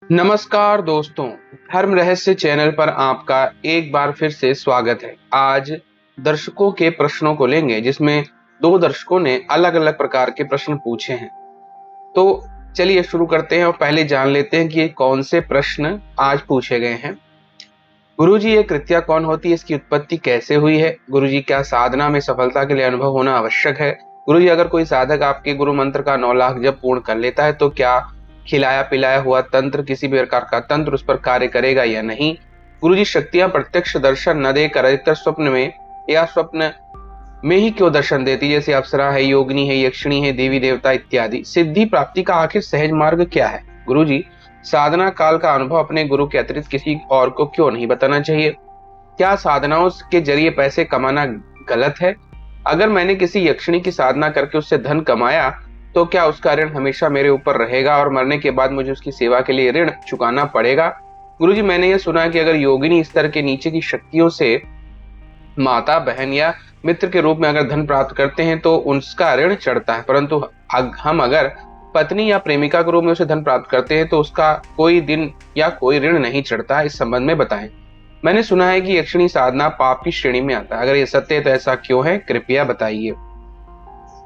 नमस्कार दोस्तों, धर्म रहस्य चैनल पर आपका एक बार फिर से स्वागत है। आज दर्शकों के प्रश्नों को लेंगे, जिसमें दो दर्शकों ने अलग अलग प्रकार के प्रश्न पूछे हैं। तो चलिए शुरू करते हैं और पहले जान लेते हैं कि ये कौन से प्रश्न आज पूछे गए हैं। गुरुजी, ये कृत्या कौन होती है, इसकी उत्पत्ति कैसे हुई है? गुरुजी, क्या साधना में सफलता के लिए अनुभव होना आवश्यक है? गुरुजी, अगर कोई साधक आपके गुरु मंत्र का 9 लाख जप पूर्ण कर लेता है तो क्या खिलाया पिलाया हुआ तंत्र, किसी भी प्रकार का तंत्र उस पर कार्य करेगा या नहीं? गुरुजी, शक्तियां प्रत्यक्ष दर्शन न देकर अधिकतर स्वप्न में या स्वप्न में ही क्यों दर्शन देती, जैसे अप्सरा है, योगिनी है, यक्षिणी है, देवी देवता इत्यादि? सिद्धि प्राप्ति का आखिर सहज मार्ग क्या है? गुरुजी, साधना काल का अनुभव अपने गुरु के अतिरिक्त किसी और को क्यों नहीं बताना चाहिए? क्या साधनाओं के जरिए पैसे कमाना गलत है? अगर मैंने किसी यक्षिणी की साधना करके उससे धन कमाया तो क्या उसका ऋण हमेशा मेरे ऊपर रहेगा और मरने के बाद मुझे उसकी सेवा के लिए ऋण चुकाना पड़ेगा? गुरुजी, मैंने यह सुना है कि अगर योगिनी स्तर के नीचे की शक्तियों से माता, बहन या मित्र के रूप में अगर धन प्राप्त करते हैं तो उसका ऋण चढ़ता है, परंतु हम अगर पत्नी या प्रेमिका के रूप में उसे धन प्राप्त करते हैं तो उसका कोई दिन या कोई ऋण नहीं चढ़ता। इस संबंध में बताएं। मैंने सुना है कि यक्षिणी साधना पाप की श्रेणी में आता है। अगर ये सत्य है तो ऐसा क्यों है, कृपया बताइए।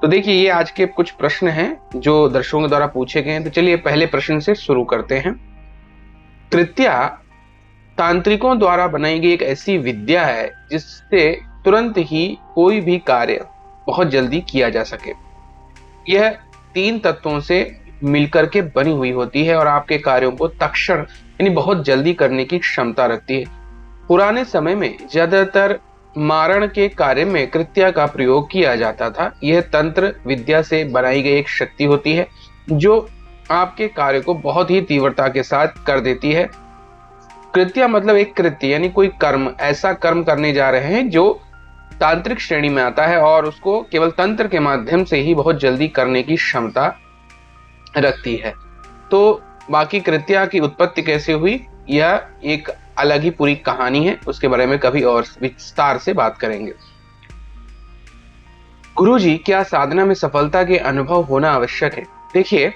तो देखिए, ये आज के कुछ प्रश्न हैं जो दर्शकों के द्वारा पूछे गए हैं। तो चलिए पहले प्रश्न से शुरू करते हैं। कृत्या तांत्रिकों द्वारा बनाई गई एक ऐसी विद्या है जिससे तुरंत ही कोई भी कार्य बहुत जल्दी किया जा सके। यह 3 तत्वों से मिलकर के बनी हुई होती है और आपके कार्यों को तत्क्षण यानी बहुत जल्दी करने की क्षमता रखती है। पुराने समय में ज्यादातर मारण के कार्य में कृत्या का प्रयोग किया जाता था। यह तंत्र विद्या से बनाई गई एक शक्ति होती है जो आपके कार्य को बहुत ही तीव्रता के साथ कर देती है। कृत्या मतलब एक कृत्य यानी कोई कर्म, ऐसा कर्म करने जा रहे हैं जो तांत्रिक श्रेणी में आता है और उसको केवल तंत्र के माध्यम से ही बहुत जल्दी करने की क्षमता रखती है। तो बाकी कृत्या की उत्पत्ति कैसे हुई, यह एक अलग ही पूरी कहानी है, उसके बारे में कभी और विस्तार से बात करेंगे। गुरुजी, क्या साधना में सफलता के अनुभव होना आवश्यक है? देखिए,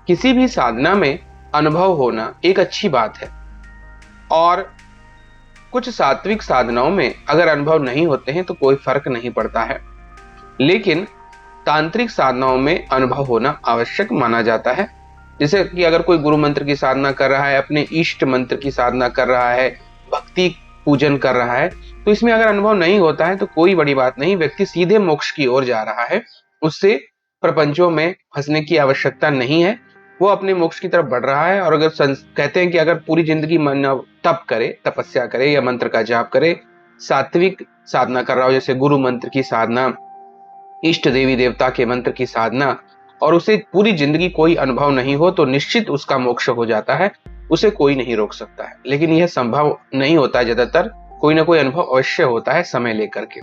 किसी भी साधना में अनुभव होना एक अच्छी बात है और कुछ सात्विक साधनाओं में अगर अनुभव नहीं होते हैं तो कोई फर्क नहीं पड़ता है, लेकिन तांत्रिक साधनाओं में अनुभव होना आवश्यक माना जाता है। जैसे कि अगर कोई गुरु मंत्र की साधना कर रहा है, अपने इष्ट मंत्र की साधना कर रहा है, भक्ति पूजन कर रहा है, तो इसमें अगर अनुभव नहीं होता है तो कोई बड़ी बात नहीं, व्यक्ति सीधे मोक्ष की ओर जा रहा है, उससे प्रपंचों में फंसने की आवश्यकता नहीं है, वो अपने मोक्ष की तरफ बढ़ रहा है। और अगर कहते हैं कि अगर पूरी जिंदगी मानव तप करे, तपस्या करे या मंत्र का जाप करे, सात्विक साधना कर रहा हो, जैसे गुरु मंत्र की साधना, इष्ट देवी देवता के मंत्र की साधना, और उसे पूरी जिंदगी कोई अनुभव नहीं हो तो निश्चित उसका मोक्ष हो जाता है, उसे कोई नहीं रोक सकता है। लेकिन यह संभव नहीं होता है, ज्यादातर कोई ना कोई अनुभव अवश्य होता है समय लेकर के।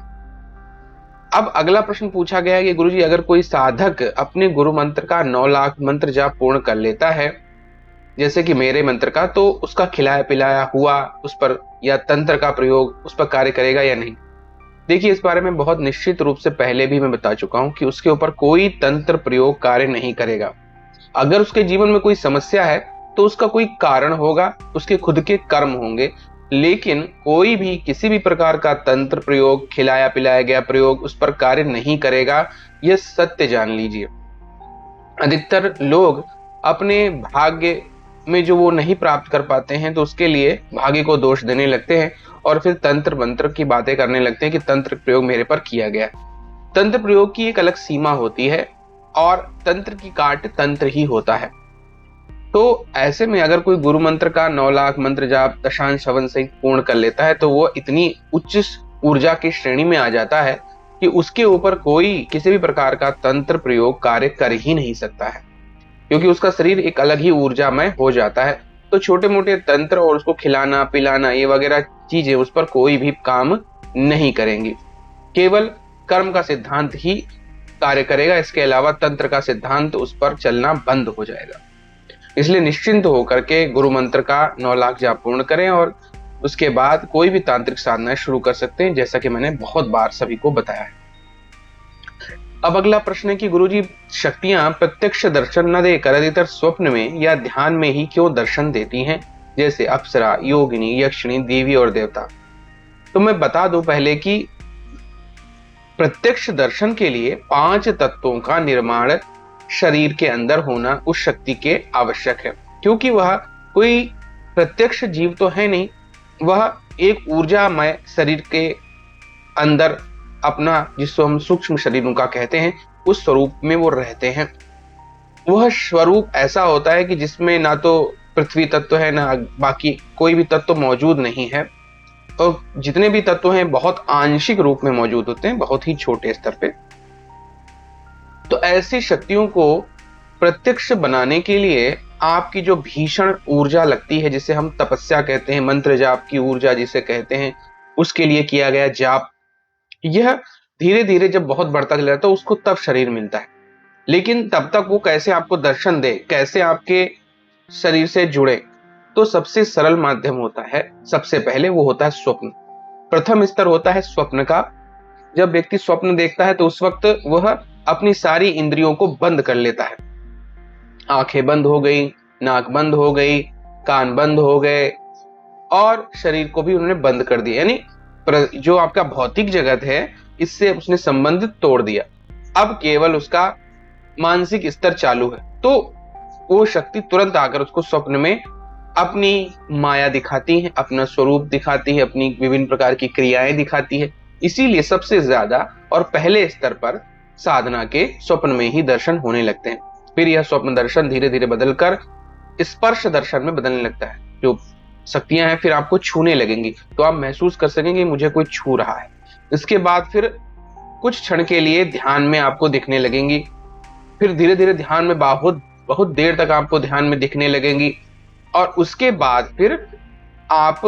अब अगला प्रश्न पूछा गया है कि गुरुजी, अगर कोई साधक अपने गुरु मंत्र का 9 लाख मंत्र जाप पूर्ण कर लेता है, जैसे कि मेरे मंत्र का, तो उसका खिलाया पिलाया हुआ उस पर या तंत्र का प्रयोग उस पर कार्य करेगा या नहीं? देखिए, इस बारे में बहुत निश्चित रूप से पहले भी मैं बता चुका हूं कि उसके ऊपर कोई तंत्र प्रयोग कार्य नहीं करेगा। अगर उसके जीवन में कोई समस्या है तो उसका कोई कारण होगा, उसके खुद के कर्म होंगे, लेकिन कोई भी किसी भी प्रकार का तंत्र प्रयोग, खिलाया पिलाया गया प्रयोग उस पर कार्य नहीं करेगा। यह सत्य जान लीजिए। अधिकतर लोग अपने भाग्य में जो वो नहीं प्राप्त कर पाते हैं तो उसके लिए भाग्य को दोष देने लगते हैं और फिर तंत्र मंत्र की बातें करने लगते हैं कि तंत्र प्रयोग मेरे पर किया गया। तंत्र प्रयोग की एक अलग सीमा होती है और तंत्र की काट तंत्र ही होता है। तो ऐसे में अगर कोई गुरु मंत्र का 9 लाख मंत्र जाप दशांश हवन सहित पूर्ण कर लेता है तो वो इतनी उच्च ऊर्जा की श्रेणी में आ जाता है कि उसके ऊपर कोई किसी भी प्रकार का तंत्र प्रयोग कार्य कर ही नहीं सकता है, क्योंकि उसका शरीर एक अलग ही ऊर्जामय हो जाता है। तो छोटे मोटे तंत्र और उसको खिलाना पिलाना ये वगैरह चीजें उस पर कोई भी काम नहीं करेंगी, केवल कर्म का सिद्धांत ही कार्य करेगा। इसके अलावा तंत्र का सिद्धांत उस पर चलना बंद हो जाएगा। इसलिए निश्चिंत होकर के गुरु मंत्र का 9 लाख जाप पूर्ण करें और उसके बाद कोई भी तांत्रिक साधना शुरू कर सकते हैं, जैसा कि मैंने बहुत बार सभी को बताया है। अब अगला प्रश्न है कि गुरुजी, शक्तियां प्रत्यक्ष दर्शन न देकर अधिकतर स्वप्न में या ध्यान में ही क्यों दर्शन देती हैं, जैसे अप्सरा, योगिनी, यक्षिणी, देवी और देवता? तो मैं बता दूं पहले कि प्रत्यक्ष दर्शन के लिए 5 तत्वों का निर्माण शरीर के अंदर होना उस शक्ति के आवश्यक है, क्योंकि वह कोई प्रत्यक्ष जीव तो है नहीं, वह एक ऊर्जामय शरीर के अंदर अपना, जिसको हम सूक्ष्म शरीर उनका कहते हैं, उस स्वरूप में वो रहते हैं। वह स्वरूप ऐसा होता है कि जिसमें ना तो पृथ्वी तत्व है, ना बाकी कोई भी तत्व मौजूद नहीं है, और जितने भी तत्व हैं बहुत आंशिक रूप में मौजूद होते हैं, बहुत ही छोटे स्तर पे। तो ऐसी शक्तियों को प्रत्यक्ष बनाने के लिए आपकी जो भीषण ऊर्जा लगती है, जिसे हम तपस्या कहते हैं, मंत्र जाप की ऊर्जा जिसे कहते हैं, उसके लिए किया गया जाप, यह धीरे धीरे जब बहुत बढ़ता चला जाता है उसको तब शरीर मिलता है। लेकिन तब तक वो कैसे आपको दर्शन दे, कैसे आपके शरीर से जुड़े, तो सबसे सरल माध्यम होता है, सबसे पहले वो होता है स्वप्न। प्रथम स्तर होता है स्वप्न का। जब व्यक्ति स्वप्न देखता है तो उस वक्त वह अपनी सारी इंद्रियों को बंद कर लेता है। आंखें बंद हो गई, नाक बंद हो गई, कान बंद हो गए और शरीर को भी उन्होंने बंद कर दिया, यानी जो आपका भौतिक जगत है इससे उसने संबंधित तोड़ दिया। अब केवल उसका मानसिक स्तर चालू है, तो वो शक्ति तुरंत आकर उसको स्वप्न में अपनी माया दिखाती है, अपना स्वरूप दिखाती है, अपनी विभिन्न प्रकार की क्रियाएं दिखाती है। इसीलिए सबसे ज्यादा और पहले स्तर पर साधना के स्वप्न में ही दर्शन होने लगते हैं। फिर यह स्वप्न दर्शन धीरे धीरे बदलकर स्पर्श दर्शन में बदलने लगता है। जो शक्तियां हैं फिर आपको छूने लगेंगी, तो आप महसूस कर सकेंगे मुझे कोई छू रहा है। इसके बाद फिर कुछ क्षण के लिए ध्यान में आपको दिखने लगेंगी, फिर धीरे धीरे ध्यान में बहुत बहुत देर तक आपको ध्यान में दिखने लगेंगी, और उसके बाद फिर आप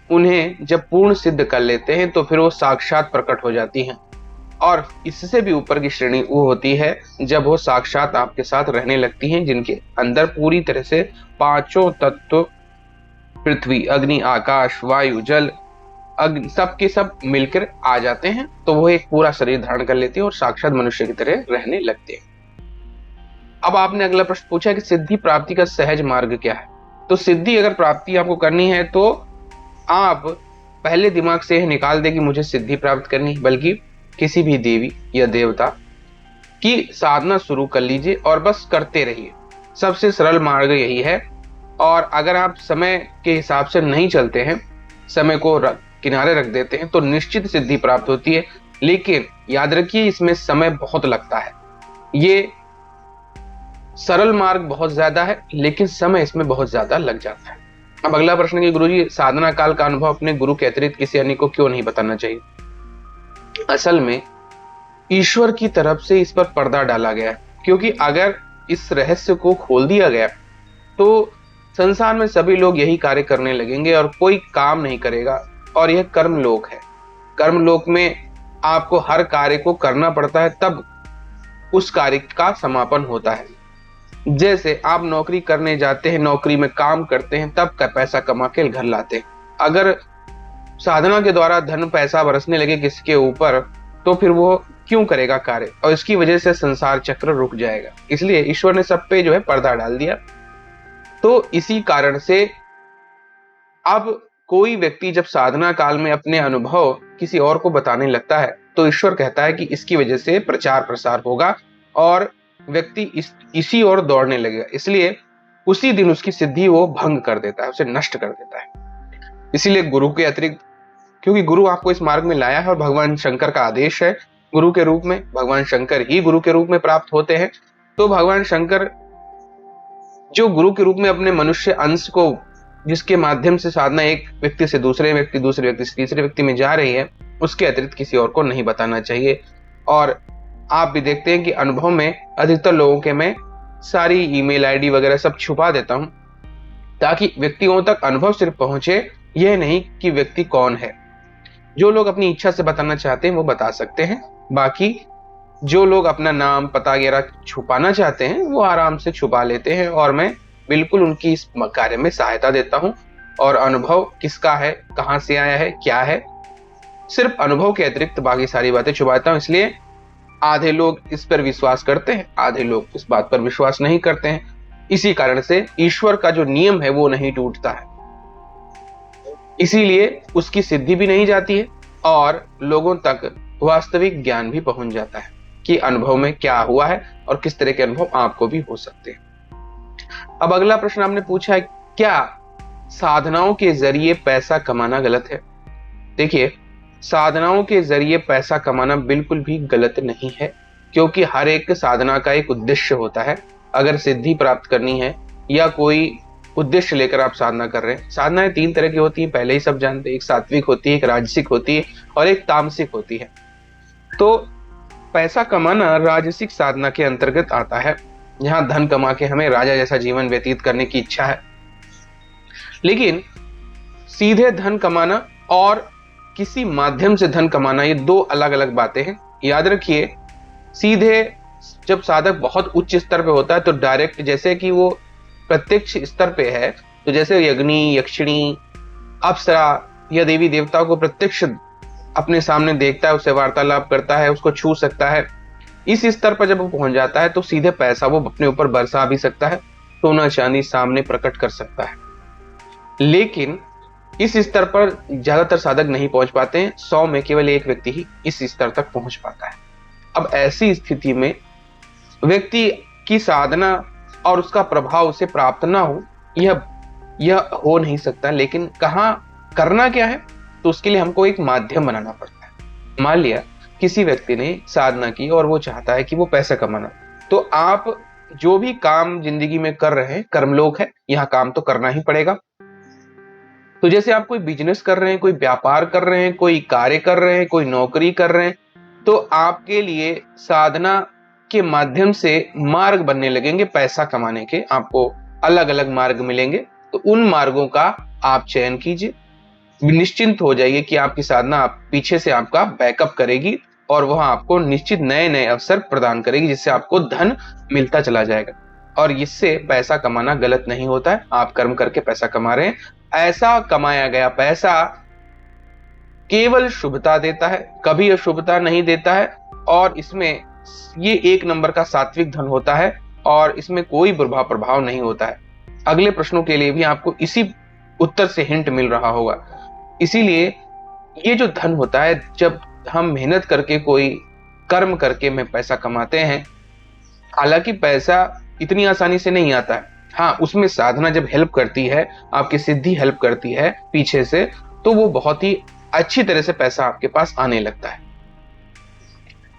उन्हें जब पूर्ण सिद्ध कर लेते हैं तो फिर वो साक्षात प्रकट हो जाती हैं। और इससे भी ऊपर की श्रेणी वो होती है जब वो साक्षात आपके साथ रहने लगती हैं, जिनके अंदर पूरी तरह से 5 तत्व, पृथ्वी, अग्नि, आकाश, वायु, जल, अग्नि, सब के सब मिलकर आ जाते हैं। तो वो एक पूरा शरीर धारण कर लेते हैं और साक्षात मनुष्य की तरह रहने लगते हैं। अब आपने अगला प्रश्न पूछा कि सिद्धि प्राप्ति का सहज मार्ग क्या है। तो सिद्धि अगर प्राप्ति आपको करनी है तो आप पहले दिमाग से यह निकाल दे कि मुझे सिद्धि प्राप्त करनी है, बल्कि किसी भी देवी या देवता की साधना शुरू कर लीजिए और बस करते रहिए। सबसे सरल मार्ग यही है। और अगर आप समय के हिसाब से नहीं चलते हैं, समय को किनारे रख देते हैं, तो निश्चित सिद्धि प्राप्त होती है। लेकिन याद रखिए इसमें समय बहुत लगता है। ये सरल मार्ग बहुत ज्यादा है लेकिन समय इसमें बहुत ज्यादा लग जाता है। अब अगला प्रश्न है कि गुरुजी, साधना काल का अनुभव अपने गुरु के अतिरिक्त किसी अन्य को क्यों नहीं बताना चाहिए? असल में ईश्वर की तरफ से इस पर पर्दा डाला गया है, क्योंकि अगर इस रहस्य को खोल दिया गया तो संसार में सभी लोग यही कार्य करने लगेंगे और कोई काम नहीं करेगा। और यह कर्मलोक है। कर्मलोक में आपको हर कार्य को करना पड़ता है, तब उस कार्य का समापन होता है। जैसे आप नौकरी करने जाते हैं, नौकरी में काम करते हैं, तब का पैसा कमा के घर लाते हैं। अगर साधना के द्वारा धन पैसा बरसने लगे किसके ऊपर, तो फिर वो क्यों करेगा कार्य, और इसकी वजह से संसार चक्र रुक जाएगा। इसलिए ईश्वर ने सब पे जो है पर्दा डाल दिया। तो इसी कारण से अब कोई व्यक्ति जब साधना काल में अपने अनुभव किसी और को बताने लगता है तो ईश्वर कहता है कि इसकी वजह से प्रचार प्रसार होगा और व्यक्ति इसी ओर दौड़ने लगेगा। इसलिए उसी दिन उसकी सिद्धि वो भंग कर देता है, उसे नष्ट कर देता है। इसीलिए गुरु के अतिरिक्त, क्योंकि गुरु आपको इस मार्ग में लाया है और भगवान शंकर का आदेश है गुरु के रूप में, भगवान शंकर ही गुरु के रूप में प्राप्त होते हैं। तो भगवान शंकर जो गुरु के रूप में अपने मनुष्य अंश को, जिसके माध्यम से साधना एक व्यक्ति से दूसरे व्यक्ति, दूसरे व्यक्ति से तीसरे व्यक्ति में जा रही है, उसके अतिरिक्त किसी और को नहीं बताना चाहिए। और आप भी देखते हैं कि अनुभव में अधिकतर लोगों के मैं सारी ईमेल आईडी वगैरह सब छुपा देता हूं, ताकि व्यक्तियों तक अनुभव सिर्फ पहुंचे, यह नहीं कि व्यक्ति कौन है। जो लोग अपनी इच्छा से बताना चाहते हैं वो बता सकते हैं, बाकी जो लोग अपना नाम पता वगैरह छुपाना चाहते हैं वो आराम से छुपा लेते हैं। और मैं बिल्कुल उनकी इस कार्य में सहायता देता हूं। और अनुभव किसका है, कहां से आया है, क्या है, सिर्फ अनुभव के अतिरिक्त बाकी सारी बातें छुपाता हूं। इसलिए आधे लोग इस पर विश्वास करते हैं, आधे लोग इस बात पर विश्वास नहीं करते हैं। इसी कारण से ईश्वर का जो नियम है वो नहीं टूटता है, इसीलिए उसकी सिद्धि भी नहीं जाती है और लोगों तक वास्तविक ज्ञान भी पहुंच जाता है कि अनुभव में क्या हुआ है और किस तरह के अनुभव आपको भी हो सकते हैं। अब अगला प्रश्न आपने पूछा है, क्या साधनाओं के जरिए पैसा कमाना गलत है? देखिए, साधनाओं के जरिए पैसा कमाना बिल्कुल भी गलत नहीं है, क्योंकि हर एक साधना का एक उद्देश्य होता है। अगर सिद्धि प्राप्त करनी है या कोई उद्देश्य लेकर आप साधना कर रहे हैं, साधनाएं 3 तरह की होती हैं, पहले ही सब जानते हैं। एक सात्विक होती है, एक राजसिक होती है और एक तामसिक होती है। तो पैसा कमाना राजसिक साधना के अंतर्गत आता है, जहां धन कमा के हमें राजा जैसा जीवन व्यतीत करने की इच्छा है। लेकिन सीधे धन कमाना और किसी माध्यम से धन कमाना, ये 2 अलग अलग बातें हैं। याद रखिए, सीधे जब साधक बहुत उच्च स्तर पे होता है तो डायरेक्ट, जैसे कि वो प्रत्यक्ष स्तर पे है, तो जैसे यज्ञनी, यक्षिणी, अप्सरा या देवी देवताओं को प्रत्यक्ष अपने सामने देखता है, उससे वार्तालाप करता है, उसको छू सकता है। इस स्तर पर जब वो पहुंच जाता है तो सीधे पैसा वो अपने ऊपर बरसा भी सकता है, सोना चांदी सामने प्रकट कर सकता है। लेकिन इस स्तर पर ज्यादातर साधक नहीं पहुंच पाते हैं, 100 में केवल 1 व्यक्ति ही इस स्तर तक पहुंच पाता है। अब ऐसी स्थिति में व्यक्ति की साधना और उसका प्रभाव उसे प्राप्त ना हो, यह हो नहीं सकता। लेकिन कहां करना क्या है, तो उसके लिए हमको एक माध्यम बनाना पड़ता है। मान लिया किसी व्यक्ति ने साधना की और वो चाहता है कि वो पैसा कमाना, तो आप जो भी काम जिंदगी में कर रहे हैं, कर्मलोक है, यहां काम तो करना ही पड़ेगा। तो जैसे आप कोई बिजनेस कर रहे हैं, कोई व्यापार कर रहे हैं, कोई कार्य कर रहे हैं, कोई नौकरी कर रहे हैं, तो आपके लिए साधना के माध्यम से मार्ग बनने लगेंगे पैसा कमाने के। आपको अलग अलग मार्ग मिलेंगे, तो उन मार्गों का आप चयन कीजिए। निश्चिंत हो जाइए कि आपकी साधना आप पीछे से आपका बैकअप करेगी और वह आपको निश्चित नए नए अवसर प्रदान करेगी, जिससे आपको धन मिलता चला जाएगा। और इससे पैसा कमाना गलत नहीं होता है। आप कर्म करके पैसा कमा रहे हैं, ऐसा कमाया गया पैसा केवल शुभता देता है, कभी अशुभता नहीं देता है। और इसमें ये 1 नंबर का सात्विक धन होता है और इसमें कोई बुरा प्रभाव नहीं होता है। अगले प्रश्नों के लिए भी आपको इसी उत्तर से हिंट मिल रहा होगा। इसीलिए ये जो धन होता है, जब हम मेहनत करके कोई कर्म करके में पैसा कमाते हैं, हालांकि पैसा इतनी आसानी से नहीं आता है। हाँ, उसमें साधना जब हेल्प करती है, आपकी सिद्धि हेल्प करती है पीछे से, तो वो बहुत ही अच्छी तरह से पैसा आपके पास आने लगता है।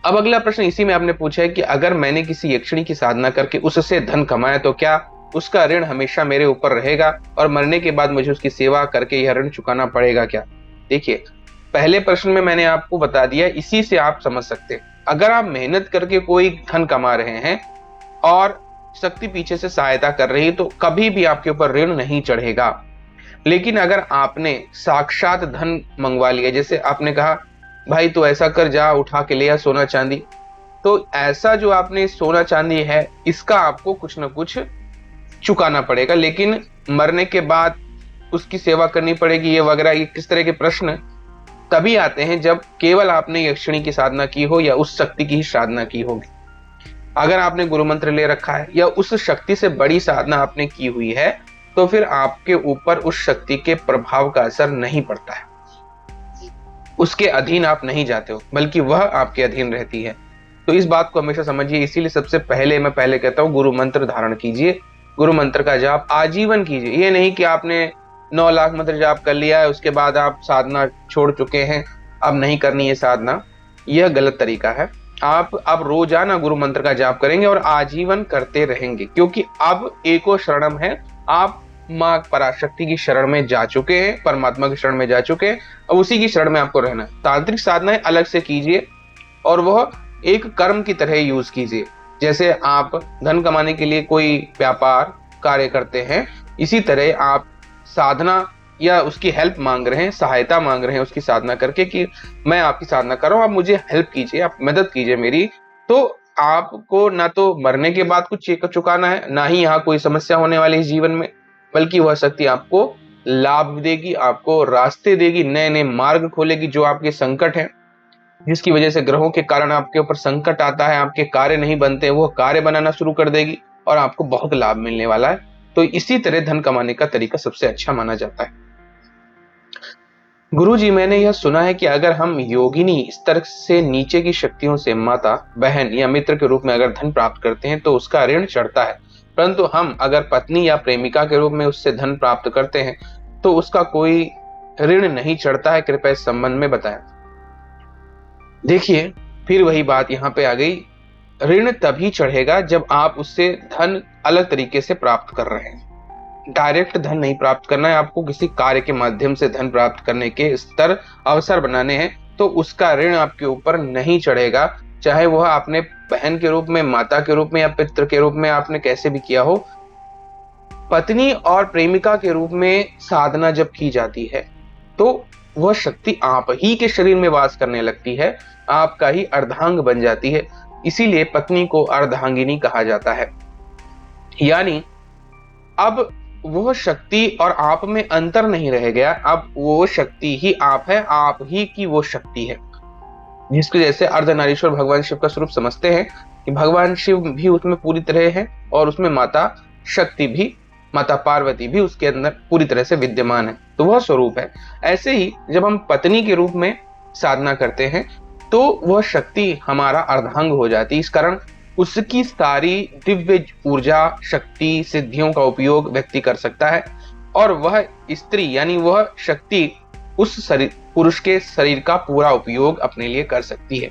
अब अगला प्रश्न इसी में आपने पूछा है कि अगर मैंने किसी यक्षिणी की साधना करके उससे धन कमाया, तो क्या उसका ऋण हमेशा मेरे ऊपर रहेगा और मरने के बाद मुझे उसकी सेवा करके यह ऋण चुकाना पड़ेगा क्या? देखिए, पहले प्रश्न में मैंने आपको बता दिया, इसी से आप समझ सकते हैं। अगर आप मेहनत करके कोई धन कमा रहे हैं और शक्ति पीछे से सहायता कर रही है, तो कभी भी आपके ऊपर ऋण नहीं चढ़ेगा। लेकिन अगर आपने साक्षात धन मंगवा लिया, जैसे आपने कहा भाई तो ऐसा कर, जा उठा के ले आ सोना चांदी, तो ऐसा जो आपने सोना चांदी है, इसका आपको कुछ ना कुछ चुकाना पड़ेगा। लेकिन मरने के बाद उसकी सेवा करनी पड़ेगी, ये वगैरह, ये किस तरह के प्रश्न तभी आते हैं जब केवल आपने यक्षिणी की साधना की हो या उस शक्ति की ही साधना की होगी। अगर आपने गुरु मंत्र ले रखा है या उस शक्ति से बड़ी साधना आपने की हुई है, तो फिर आपके ऊपर उस शक्ति के प्रभाव का असर नहीं पड़ता है, उसके अधीन आप नहीं जाते हो, बल्कि वह आपके अधीन रहती है। तो इस बात को हमेशा समझिए। इसीलिए सबसे पहले मैं कहता हूं, गुरु मंत्र धारण कीजिए, गुरु मंत्र का जाप आजीवन कीजिए। ये नहीं कि आपने 9 लाख मंत्र जाप कर लिया है, उसके बाद आप साधना छोड़ चुके हैं, अब नहीं करनी है साधना, यह गलत तरीका है। आप रोजाना गुरु मंत्र का जाप करेंगे और आजीवन करते रहेंगे, क्योंकि अब एको शरणम है, आप मां पराशक्ति की शरण में जा चुके हैं, परमात्मा की शरण में जा चुके हैं, अब उसी की शरण में आपको रहना है। तांत्रिक साधनाएं अलग से कीजिए और वह एक कर्म की तरह यूज कीजिए। जैसे आप धन कमाने के लिए कोई व्यापार कार्य करते हैं, इसी तरह आप साधना या उसकी हेल्प मांग रहे हैं, सहायता मांग रहे हैं उसकी साधना करके कि मैं आपकी साधना कर रहा हूं, आप मुझे हेल्प कीजिए, आप मदद कीजिए मेरी। तो आपको ना तो मरने के बाद कुछ चुकाना है, ना ही यहाँ कोई समस्या होने वाली है जीवन में, बल्कि वह शक्ति आपको लाभ देगी, आपको रास्ते देगी, नए नए मार्ग खोलेगी। जो आपके संकट हैं जिसकी वजह से ग्रहों के कारण आपके ऊपर संकट आता है, आपके कार्य नहीं बनते, वो कार्य बनाना शुरू कर देगी और आपको बहुत लाभ मिलने वाला है। तो इसी तरह धन कमाने का तरीका सबसे अच्छा माना जाता है। गुरुजी, मैंने यह सुना है कि अगर हम योगिनी स्तर से नीचे की शक्तियों से माता, बहन या मित्र के रूप में अगर धन प्राप्त करते हैं तो उसका ऋण चढ़ता है, परंतु हम अगर पत्नी या प्रेमिका के रूप में उससे धन प्राप्त करते हैं तो उसका कोई ऋण नहीं चढ़ता है। कृपया इस संबंध में बताएं। देखिए, फिर वही बात यहाँ पे आ गई। ऋण तभी चढ़ेगा जब आप उससे धन अलग तरीके से प्राप्त कर रहे हैं। डायरेक्ट धन नहीं प्राप्त करना है, आपको किसी कार्य के माध्यम से धन प्राप्त करने के स्तर, अवसर बनाने हैं, तो उसका ऋण आपके ऊपर नहीं चढ़ेगा। चाहे वह आपने बहन के रूप में, माता के रूप में या पितृ के रूप में आपने कैसे भी किया हो। पत्नी और प्रेमिका के रूप में साधना जब की जाती है तो वह शक्ति आप ही के शरीर में वास करने लगती है, आपका ही अर्धांग बन जाती है। इसीलिए पत्नी को अर्धांगिनी कहा जाता है। यानी अब वो शक्ति और आप में अंतर नहीं रह गया, अब वो शक्ति ही आप है, आप ही की वो शक्ति है। जिसके जैसे अर्धनारीश्वर भगवान शिव का स्वरूप समझते हैं कि भगवान शिव भी उसमें पूरी तरह है और उसमें माता शक्ति भी, माता पार्वती भी उसके अंदर पूरी तरह से विद्यमान है, तो वह स्वरूप है। ऐसे ही जब हम पत्नी के रूप में साधना करते हैं तो वह शक्ति हमारा अर्धांग हो जाती है। इस कारण उसकी सारी दिव्य ऊर्जा, शक्ति, सिद्धियों का उपयोग व्यक्ति कर सकता है और वह स्त्री यानी वह शक्ति उस शरीर, पुरुष के शरीर का पूरा उपयोग अपने लिए कर सकती है।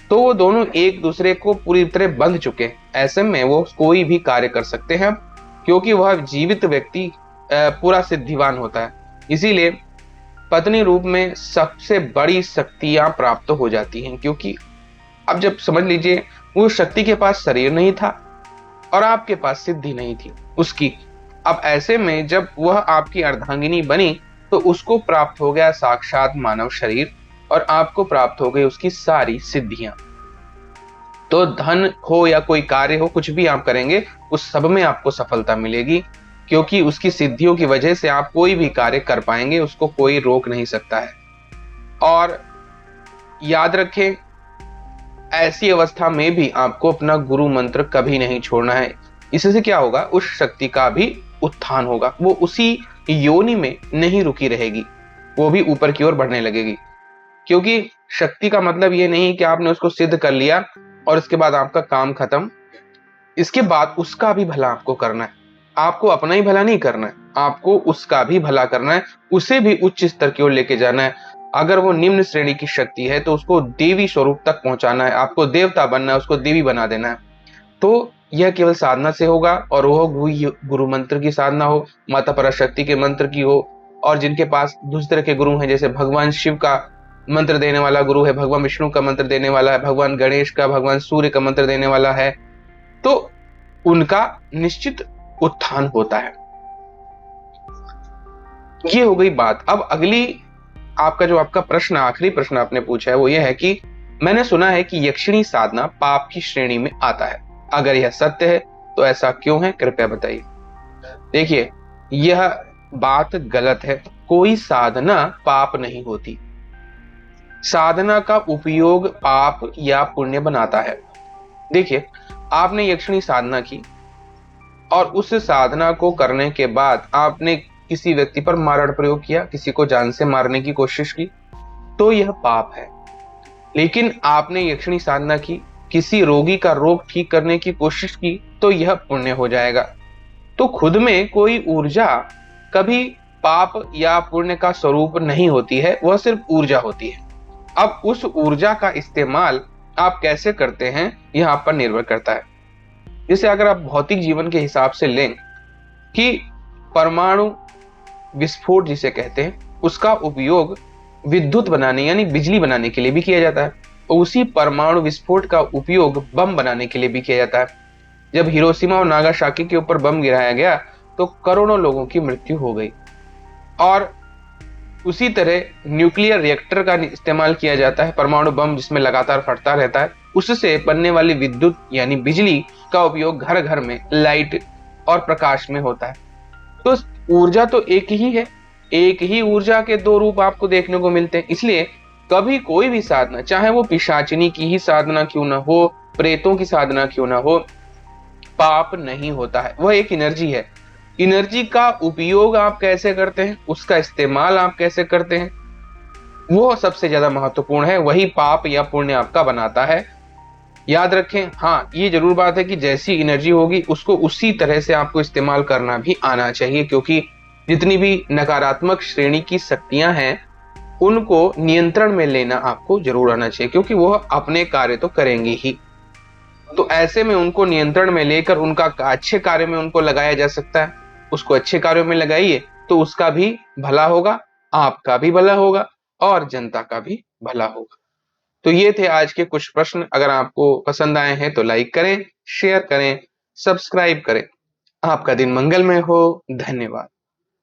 तो वो दोनों एक दूसरे को पूरी तरह बंध चुके हैं। ऐसे में वो कोई भी कार्य कर सकते हैं क्योंकि वह जीवित व्यक्ति पूरा सिद्धिवान होता है। इसीलिए पत्नी रूप में सबसे बड़ी शक्तियां प्राप्त हो जाती हैं, क्योंकि अब जब समझ लीजिए वो शक्ति के पास शरीर नहीं था और आपके पास सिद्धि नहीं थी उसकी। अब ऐसे में जब वह आपकी अर्धांगिनी बनी तो उसको प्राप्त हो गया साक्षात मानव शरीर और आपको प्राप्त हो गई उसकी सारी सिद्धियां। तो धन हो या कोई कार्य हो, कुछ भी आप करेंगे उस सब में आपको सफलता मिलेगी, क्योंकि उसकी सिद्धियों की वजह से आप कोई भी कार्य कर पाएंगे, उसको कोई रोक नहीं सकता है। और याद रखें, ऐसी अवस्था में भी आपको अपना गुरु मंत्र कभी नहीं छोड़ना है। इससे क्या होगा, उस शक्ति का भी उत्थान होगा, वो उसी योनि में नहीं रुकी रहेगी, वो भी ऊपर की ओर बढ़ने लगेगी। क्योंकि शक्ति का मतलब ये नहीं कि आपने उसको सिद्ध कर लिया और इसके बाद आपका काम खत्म। इसके बाद उसका भी भला आपको करना है। आपको अपना ही भला नहीं करना है, आपको उसका भी भला करना है, उसे भी उच्च स्तर की ओर लेके जाना है। अगर वो निम्न श्रेणी की शक्ति है तो उसको देवी स्वरूप तक पहुंचाना है, आपको देवता बनना है, उसको देवी बना देना है। तो यह केवल साधना से होगा, और वो गुरु मंत्र की साधना हो, माता पराशक्ति के मंत्र की हो, और जिनके पास दूसरे के गुरु हैं, जैसे भगवान शिव का मंत्र देने वाला गुरु है, भगवान विष्णु का मंत्र देने वाला है, भगवान गणेश का, भगवान सूर्य का मंत्र देने वाला है, तो उनका निश्चित उत्थान होता है। ये हो गई बात। अब अगली आपका जो आपका प्रश्न, आखिरी प्रश्न आपने पूछा है वो ये है कि मैंने सुना है कि यक्षिणी साधना पाप की श्रेणी में आता है। अगर यह सत्य है तो ऐसा क्यों है, कृपया बताइए। देखिए, यह बात गलत है। कोई साधना पाप नहीं होती। साधना का उपयोग पाप या पुण्य बनाता है। देखिए, आपने यक्षिणी साधना की और उस साधना को करने के बाद आपने किसी व्यक्ति पर मारण प्रयोग किया, किसी को जान से मारने की कोशिश की, तो यह पाप है। लेकिन आपने यक्षिणी साधना की, किसी रोगी का रोग ठीक करने की कोशिश की, तो यह पुण्य हो जाएगा। तो खुद में कोई ऊर्जा कभी पाप या पुण्य का स्वरूप नहीं होती है, वह सिर्फ ऊर्जा होती है। अब उस ऊर्जा का इस्तेमाल आप कैसे करते हैं यह आप पर निर्भर करता है। जैसे अगर आप भौतिक जीवन के हिसाब से लें कि परमाणु विस्फोट जिसे कहते हैं, उसका उपयोग विद्युत बनाने यानी बिजली बनाने के लिए भी किया जाता है, और उसी परमाणु विस्फोट का उपयोग बम बनाने के लिए भी किया जाता है। जब हिरोशिमा और नागासाकी के ऊपर बम गिराया गया तो करोड़ों लोगों की मृत्यु हो गई। और उसी तरह न्यूक्लियर रिएक्टर का इस्तेमाल किया जाता है, परमाणु बम जिसमें लगातार फटता रहता है, उससे बनने वाली विद्युत यानी बिजली का उपयोग घर घर में लाइट और प्रकाश में होता है। तो ऊर्जा तो एक ही है, एक ही ऊर्जा के दो रूप आपको देखने को मिलते हैं। इसलिए कभी कोई भी साधना, चाहे वो पिशाचिनी की ही साधना क्यों ना हो, प्रेतों की साधना क्यों ना हो, पाप नहीं होता है। वह एक एनर्जी है। एनर्जी का उपयोग आप कैसे करते हैं, उसका इस्तेमाल आप कैसे करते हैं, वो सबसे ज्यादा महत्वपूर्ण है। वही पाप या पुण्य आपका बनाता है। याद रखें, हाँ ये जरूर बात है कि जैसी एनर्जी होगी उसको उसी तरह से आपको इस्तेमाल करना भी आना चाहिए, क्योंकि जितनी भी नकारात्मक श्रेणी की शक्तियां हैं उनको नियंत्रण में लेना आपको जरूर आना चाहिए, क्योंकि वह अपने कार्य तो करेंगी ही। तो ऐसे में उनको नियंत्रण में लेकर उनका अच्छे कार्य में उनको लगाया जा सकता है। उसको अच्छे कार्यों में लगाइए तो उसका भी भला होगा, आपका भी भला होगा और जनता का भी भला होगा। तो ये थे आज के कुछ प्रश्न। अगर आपको पसंद आए हैं तो लाइक करें, शेयर करें, सब्सक्राइब करें। आपका दिन मंगलमय हो। धन्यवाद।